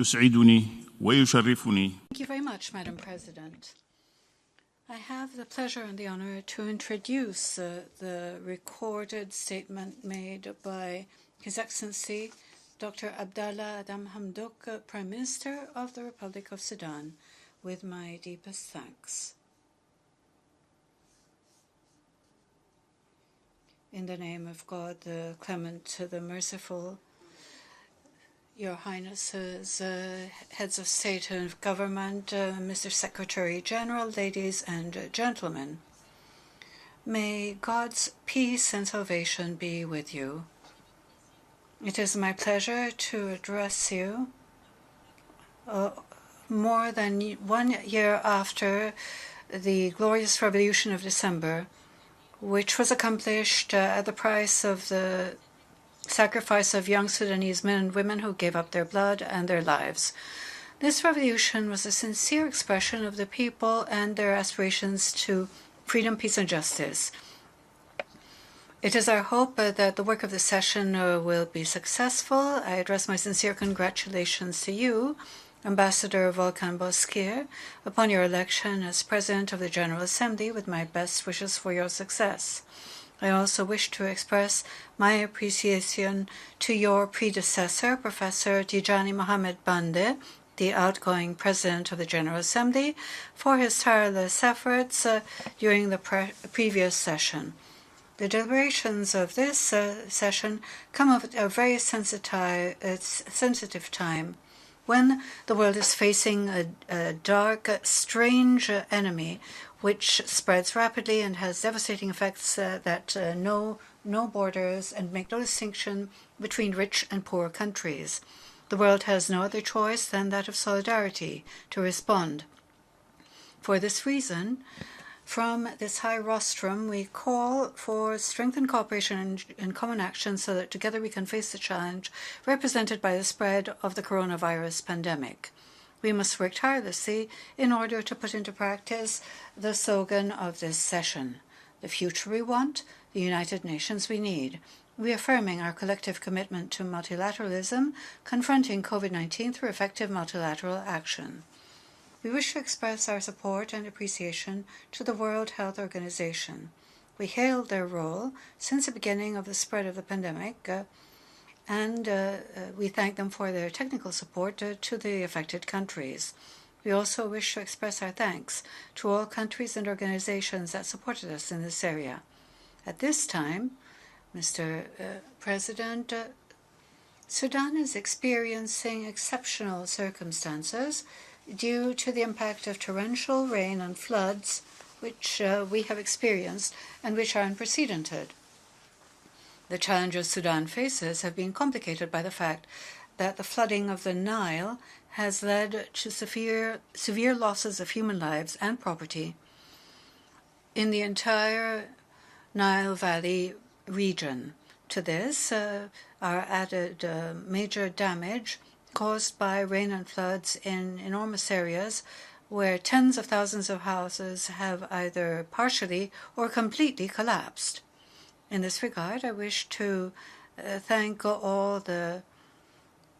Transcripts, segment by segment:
يسعدني ويشرفني. Thank you very much, Madam President. I have the pleasure and the honor to introduce the recorded statement made by His Excellency Dr. Abdalla Hamdok, Prime Minister of the Republic of Sudan, with my deepest thanks. In the name of God, the clement, the merciful, Your Highnesses, heads of state and government, Mr. Secretary General, ladies and gentlemen, may God's peace and salvation be with you. It is my pleasure to address you more than 1 year after the glorious revolution of December, which was accomplished at the price of the sacrifice of young Sudanese men and women who gave up their blood and their lives. This revolution was a sincere expression of the people and their aspirations to freedom, peace, and justice. It is our hope that the work of the session will be successful. I address my sincere congratulations to you, Ambassador Volkan Bozkır, upon your election as President of the General Assembly, with my best wishes for your success. I also wish to express my appreciation to your predecessor, Professor Tijani Mohamed Bande, the outgoing President of the General Assembly, for his tireless efforts during the previous session. The deliberations of this session come at a very sensitive time, when the world is facing a dark, strange enemy which spreads rapidly and has devastating effects that know no borders and make no distinction between rich and poor countries. The world has no other choice than that of solidarity to respond. For this reason, from this high rostrum, we call for strengthened cooperation and common action so that together we can face the challenge represented by the spread of the coronavirus pandemic. We must work tirelessly in order to put into practice the slogan of this session: the future we want, the United Nations we need, reaffirming our collective commitment to multilateralism, confronting COVID-19 through effective multilateral action. We wish to express our support and appreciation to the World Health Organization. We hailed their role since the beginning of the spread of the pandemic, and we thank them for their technical support to the affected countries. We also wish to express our thanks to all countries and organizations that supported us in this area. At this time, Mr. President, Sudan is experiencing exceptional circumstances due to the impact of torrential rain and floods which we have experienced and which are unprecedented. The challenges Sudan faces have been complicated by the fact that the flooding of the Nile has led to severe losses of human lives and property in the entire Nile Valley region. To this are added major damage caused by rain and floods in enormous areas where tens of thousands of houses have either partially or completely collapsed. In this regard, I wish to thank all the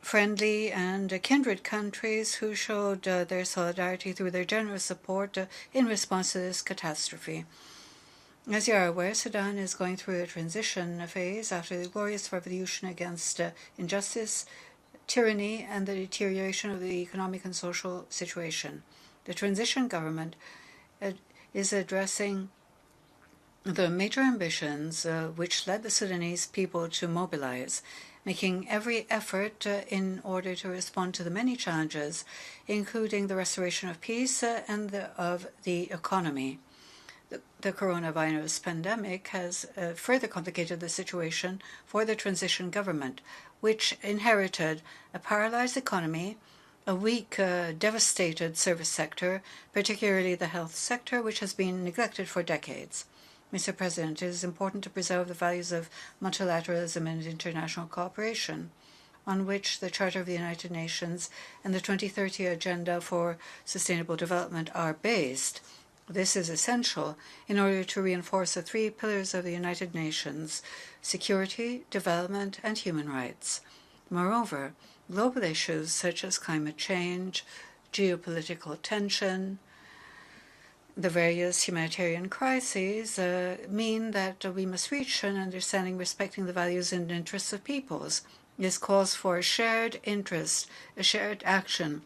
friendly and kindred countries who showed their solidarity through their generous support in response to this catastrophe. As you are aware, Sudan is going through a transition phase after the glorious revolution against injustice, tyranny, and the deterioration of the economic and social situation. The transition government is addressing the major ambitions which led the Sudanese people to mobilize, making every effort in order to respond to the many challenges, including the restoration of peace and of the economy. The coronavirus pandemic has further complicated the situation for the transition government, which inherited a paralyzed economy, a weak, devastated service sector, particularly the health sector, which has been neglected for decades. Mr. President, it is important to preserve the values of multilateralism and international cooperation, on which the Charter of the United Nations and the 2030 Agenda for Sustainable Development are based. This is essential in order to reinforce the three pillars of the United Nations: security, development, and human rights. Moreover, global issues such as climate change, geopolitical tension, the various humanitarian crises mean that we must reach an understanding respecting the values and interests of peoples. This calls for a shared interest, a shared action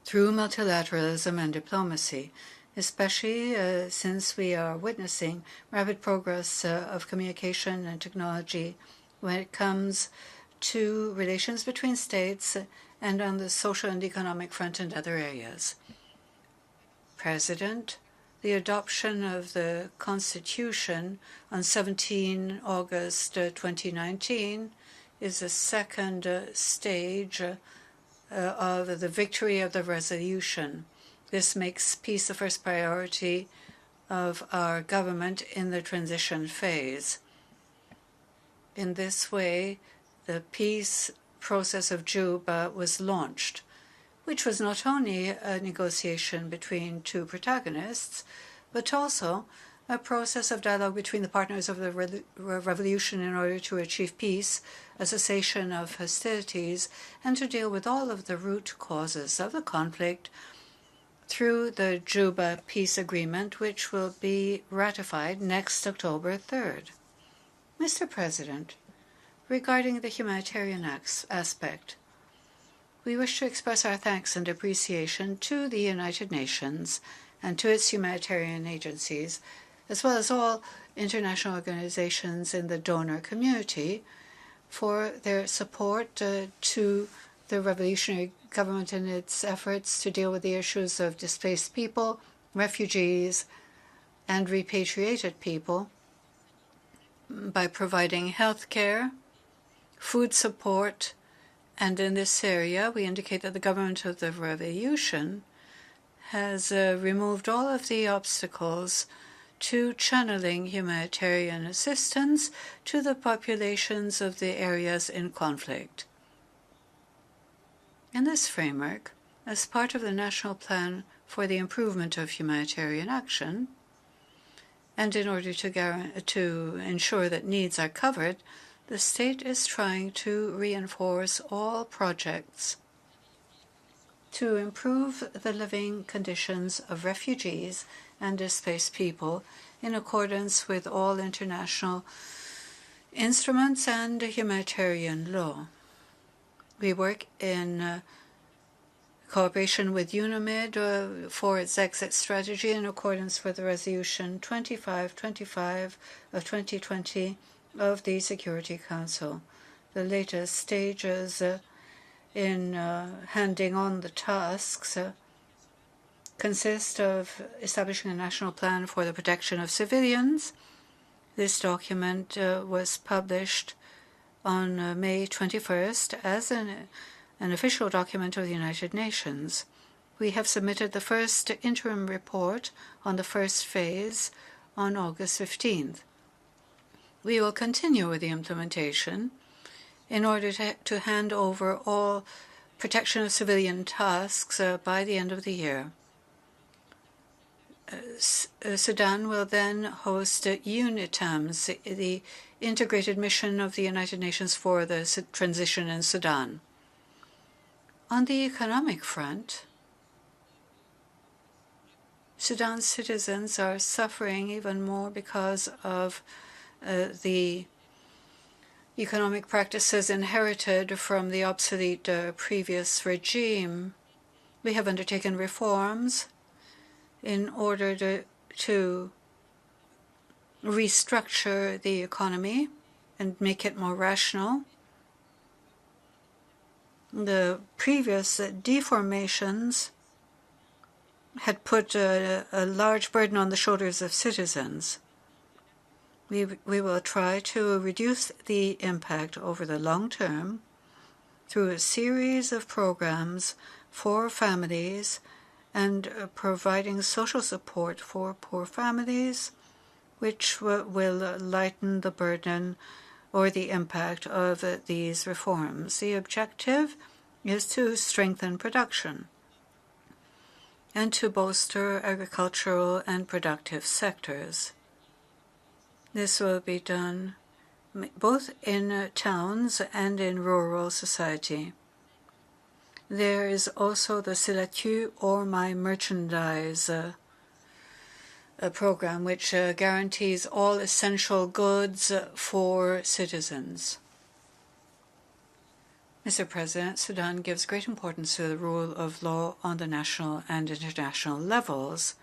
through multilateralism and diplomacy, especially since we are witnessing rapid progress of communication and technology when it comes to relations between states and on the social and economic front and other areas. President, the adoption of the Constitution on 17 August 2019 is the second stage of the victory of the resolution. This makes peace the first priority of our government in the transition phase. In this way, the peace process of Juba was launched, which was not only a negotiation between two protagonists, but also a process of dialogue between the partners of the revolution in order to achieve peace, a cessation of hostilities, and to deal with all of the root causes of the conflict through the Juba Peace Agreement, which will be ratified next October 3rd. Mr. President, regarding the humanitarian aspect, we wish to express our thanks and appreciation to the United Nations and to its humanitarian agencies, as well as all international organizations in the donor community, for their support to the revolutionary government in its efforts to deal with the issues of displaced people, refugees, and repatriated people by providing health care, food support, and in this area, we indicate that the government of the revolution has removed all of the obstacles to channeling humanitarian assistance to the populations of the areas in conflict. In this framework, as part of the National Plan for the Improvement of Humanitarian Action, and in order to ensure that needs are covered, the state is trying to reinforce all projects to improve the living conditions of refugees and displaced people in accordance with all international instruments and humanitarian law. We work in cooperation with UNAMID for its exit strategy in accordance with Resolution 2525 of 2020 of the Security Council. The latest stages in handing on the tasks consist of establishing a national plan for the protection of civilians. This document was published on May 21st as an official document of the United Nations. We have submitted the first interim report on the first phase on August 15th. We will continue with the implementation in order to hand over all protection of civilian tasks by the end of the year. Sudan will then host UNITAMS, the integrated mission of the United Nations for the transition in Sudan. On the economic front, Sudan's citizens are suffering even more because of the economic practices inherited from the obsolete previous regime. We have undertaken reforms in order to restructure the economy and make it more rational. The previous deformations had put a large burden on the shoulders of citizens. We will try to reduce the impact over the long term through a series of programs for families and providing social support for poor families, which will lighten the burden or the impact of these reforms. The objective is to strengthen production and to bolster agricultural and productive sectors. This will be done both in towns and in rural society. There is also the Selatu or My Merchandise program, which guarantees all essential goods for citizens. Mr. President, Sudan gives great importance to the rule of law on the national and international levels.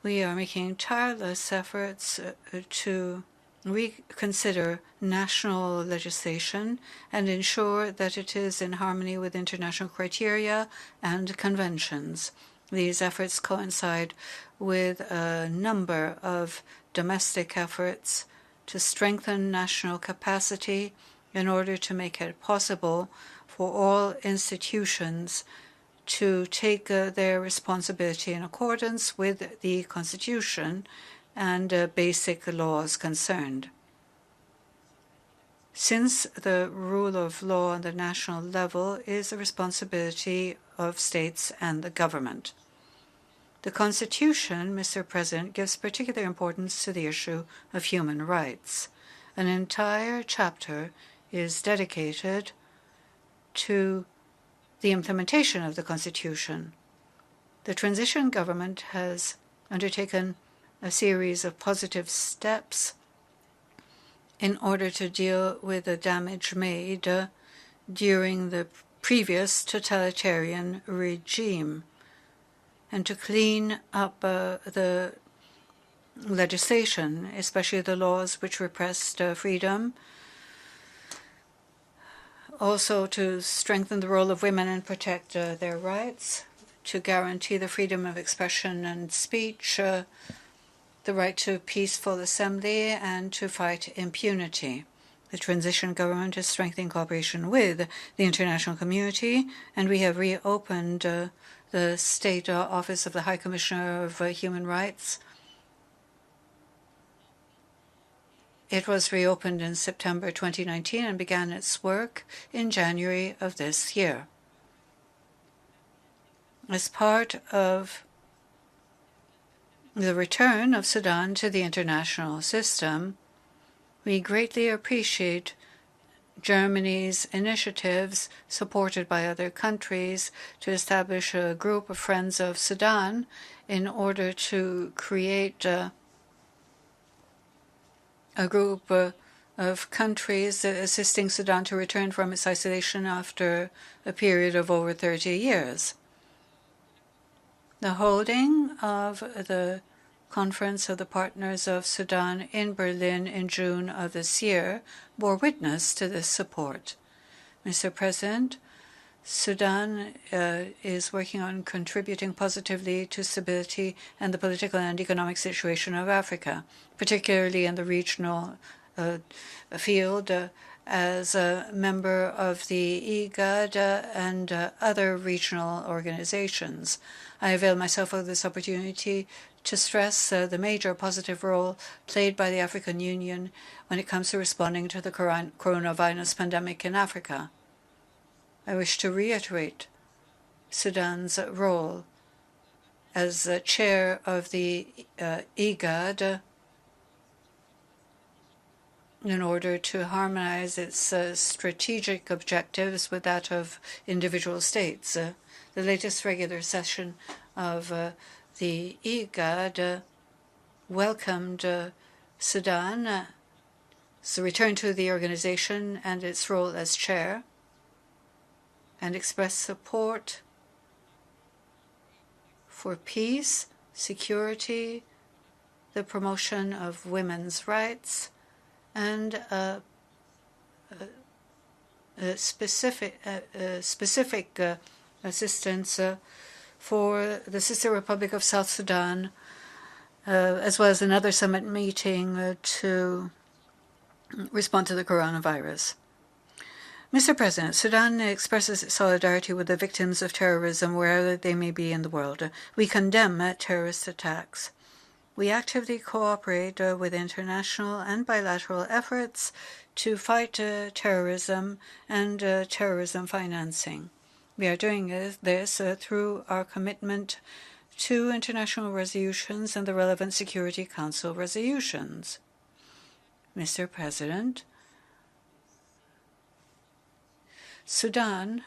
We are making tireless efforts to reconsider national legislation and ensure that it is in harmony with international criteria and conventions. These efforts coincide with a number of domestic efforts to strengthen national capacity in order to make it possible for all institutions to take their responsibility in accordance with the Constitution and basic laws concerned. Since the rule of law on the national level is a responsibility of states and the government. The Constitution, Mr. President, gives particular importance to the issue of human rights. An entire chapter is dedicated to the implementation of the Constitution. The transition government has undertaken a series of positive steps in order to deal with the damage made during the previous totalitarian regime and to clean up the legislation, especially the laws which repressed freedom, also to strengthen the role of women and protect their rights, to guarantee the freedom of expression and speech, the right to peaceful assembly, and to fight impunity. The transition government is strengthening cooperation with the international community, and we have reopened the State Office of the High Commissioner of Human Rights. It was reopened in September 2019 and began its work in January of this year. As part of the return of Sudan to the international system, we greatly appreciate Germany's initiatives, supported by other countries, to establish a group of Friends of Sudan in order to create a group of countries assisting Sudan to return from its isolation after a period of over 30 years. The holding of the Conference of the Partners of Sudan in Berlin in June of this year bore witness to this support. Mr. President, Sudan is working on contributing positively to stability and the political and economic situation of Africa, particularly in the regional field as a member of the IGAD and other regional organizations. I avail myself of this opportunity to stress the major positive role played by the African Union when it comes to responding to the coronavirus pandemic in Africa. I wish to reiterate Sudan's role as the chair of the IGAD in order to harmonize its strategic objectives with that of individual states. The latest regular session of the IGAD welcomed Sudan's return to the organization and its role as chair, and expressed support for peace, security, the promotion of women's rights, and specific assistance for the Sister Republic of South Sudan, as well as another summit meeting to respond to the coronavirus. Mr. President, Sudan expresses its solidarity with the victims of terrorism wherever they may be in the world. We condemn terrorist attacks. We actively cooperate with international and bilateral efforts to fight terrorism and terrorism financing. We are doing this through our commitment to international resolutions and the relevant Security Council resolutions. Mr. President, Sudan,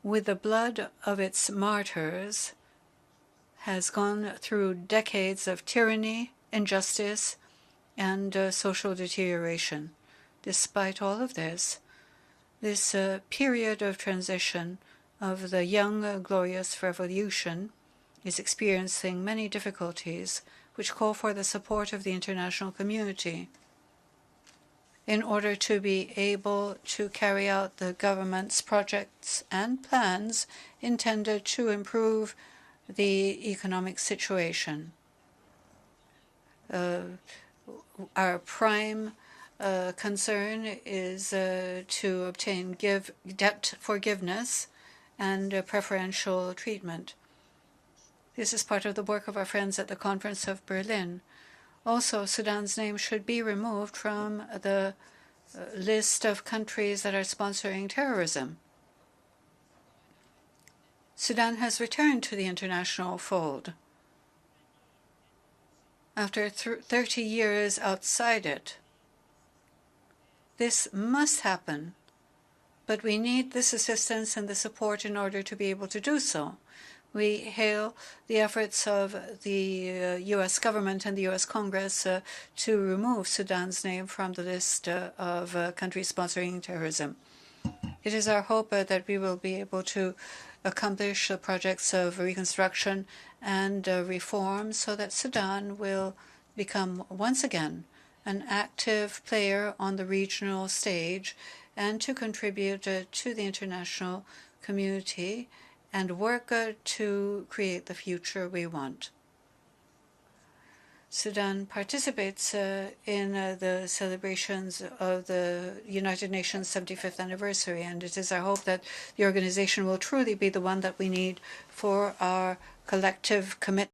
with the blood of its martyrs, has gone through decades of tyranny, injustice, and social deterioration. Despite all of this period of transition of the young, glorious revolution is experiencing many difficulties, which call for the support of the international community in order to be able to carry out the government's projects and plans intended to improve the economic situation. Our prime concern is to obtain debt forgiveness and preferential treatment. This is part of the work of our friends at the Conference of Berlin. Also, Sudan's name should be removed from the list of countries that are sponsoring terrorism. Sudan has returned to the international fold after 30 years outside it. This must happen, but we need this assistance and the support in order to be able to do so. We hail the efforts of the U.S. government and the U.S. Congress to remove Sudan's name from the list of countries sponsoring terrorism. It is our hope that we will be able to accomplish the projects of reconstruction and reform so that Sudan will become once again an active player on the regional stage and to contribute to the international community and work to create the future we want. Sudan participates in the celebrations of the United Nations 75th anniversary, and it is our hope that the organization will truly be the one that we need for our collective commitment